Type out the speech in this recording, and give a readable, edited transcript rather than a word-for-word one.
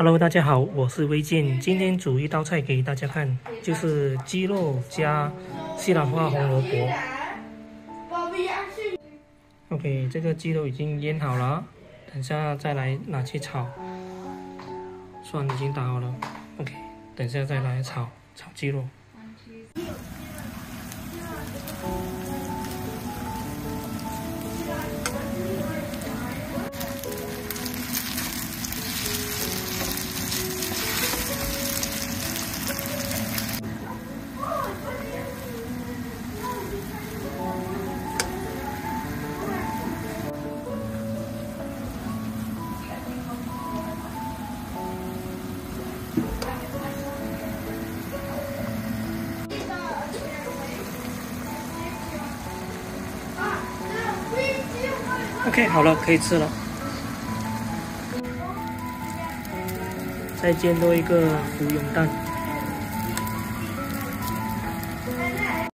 Hello， 大家好，我是微健。今天煮一道菜给大家看，就是鸡肉加西兰花红萝卜。OK， 这个鸡肉已经腌好了，等下再来拿去炒。蒜已经打好了 ，OK， 等下再来炒鸡肉。OK， 好了，可以吃了。再煎多一个芙蓉蛋。